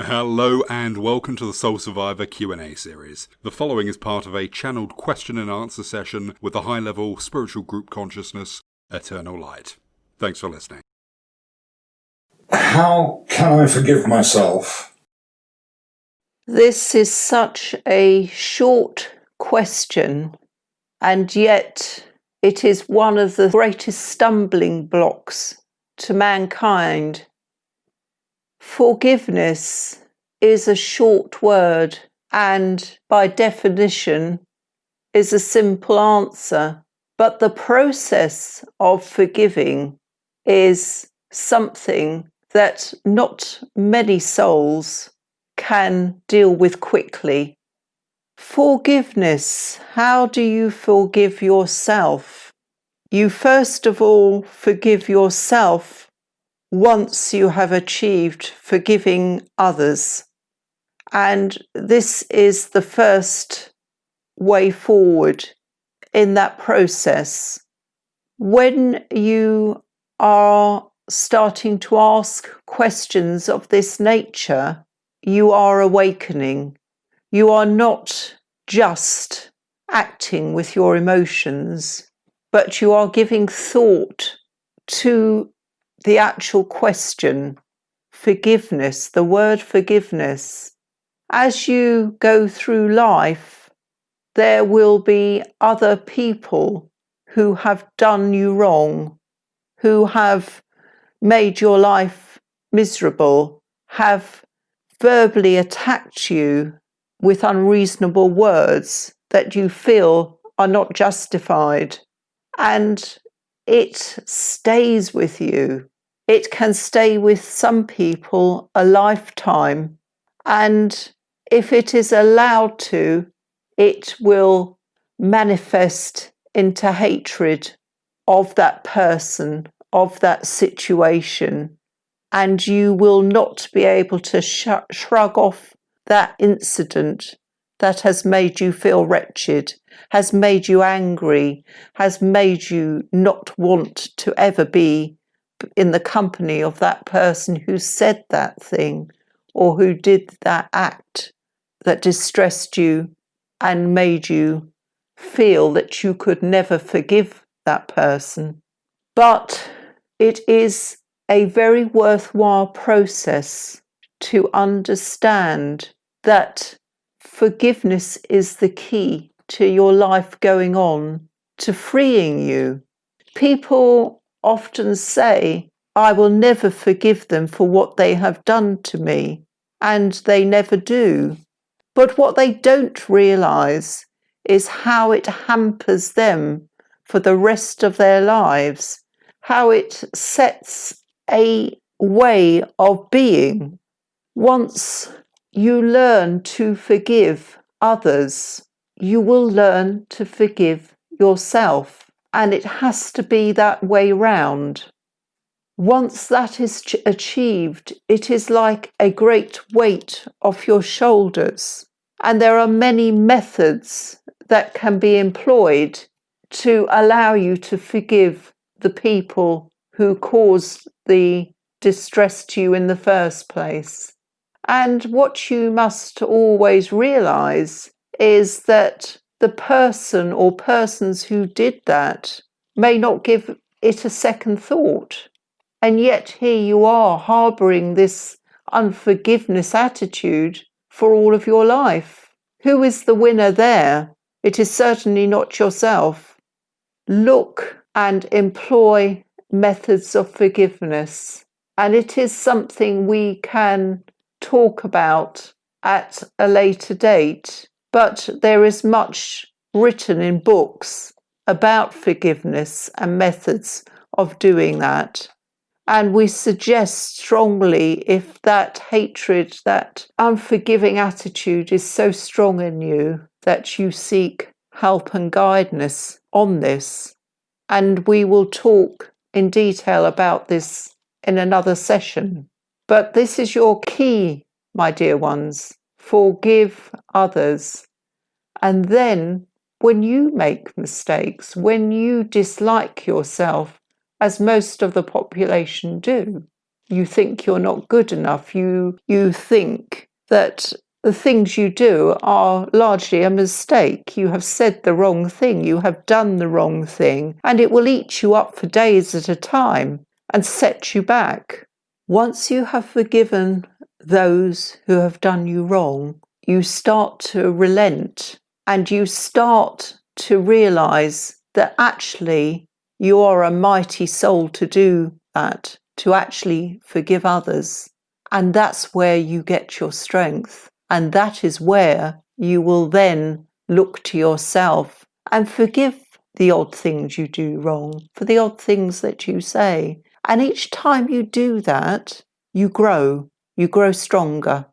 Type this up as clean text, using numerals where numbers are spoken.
Hello and welcome to the SoulSurvivor Q&A series. The following is part of a channeled question and answer session with the high-level spiritual group consciousness, Eternal Light. Thanks for listening. How can I forgive myself? This is such a short question, and yet it is one of the greatest stumbling blocks to mankind. Forgiveness is a short word and, by definition, is a simple answer. But the process of forgiving is something that not many souls can deal with quickly. Forgiveness. How do you forgive yourself? You first of all forgive yourself once you have achieved forgiving others. And this is the first way forward in that process. When you are starting to ask questions of this nature, you are awakening. You are not just acting with your emotions, but you are giving thought to the actual question, forgiveness, the word forgiveness. As you go through life, there will be other people who have done you wrong, who have made your life miserable, have verbally attacked you with unreasonable words that you feel are not justified. And it stays with you. It can stay with some people a lifetime. And if it is allowed to, it will manifest into hatred of that person, of that situation. And you will not be able to shrug off that incident that has made you feel wretched, has made you angry, has made you not want to ever be in the company of that person who said that thing or who did that act that distressed you and made you feel that you could never forgive that person. But it is a very worthwhile process to understand that forgiveness is the key to your life going on, to freeing you. People often say, I will never forgive them for what they have done to me, and they never do. But what they don't realise is how it hampers them for the rest of their lives, how it sets a way of being. Once you learn to forgive others, you will learn to forgive yourself. And it has to be that way round. Once that is achieved, it is like a great weight off your shoulders. And there are many methods that can be employed to allow you to forgive the people who caused the distress to you in the first place. And what you must always realise is that the person or persons who did that may not give it a second thought. And yet here you are harbouring this unforgiveness attitude for all of your life. Who is the winner there? It is certainly not yourself. Look and employ methods of forgiveness. And it is something we can talk about at a later date. But there is much written in books about forgiveness and methods of doing that. And we suggest strongly, if that hatred, that unforgiving attitude is so strong in you, that you seek help and guidance on this. And we will talk in detail about this in another session. But this is your key, my dear ones. Forgive others. And then when you make mistakes, when you dislike yourself, as most of the population do, You think you're not good enough. You think that the things you do are largely a mistake. You have said the wrong thing. You have done the wrong thing. And it will eat you up for days at a time and set you back. Once you have forgiven those who have done you wrong, you start to relent and you start to realize that actually you are a mighty soul to do that, to actually forgive others. And that's where you get your strength. And that is where you will then look to yourself and forgive the odd things you do wrong, for the odd things that you say. And each time you do that, you grow stronger.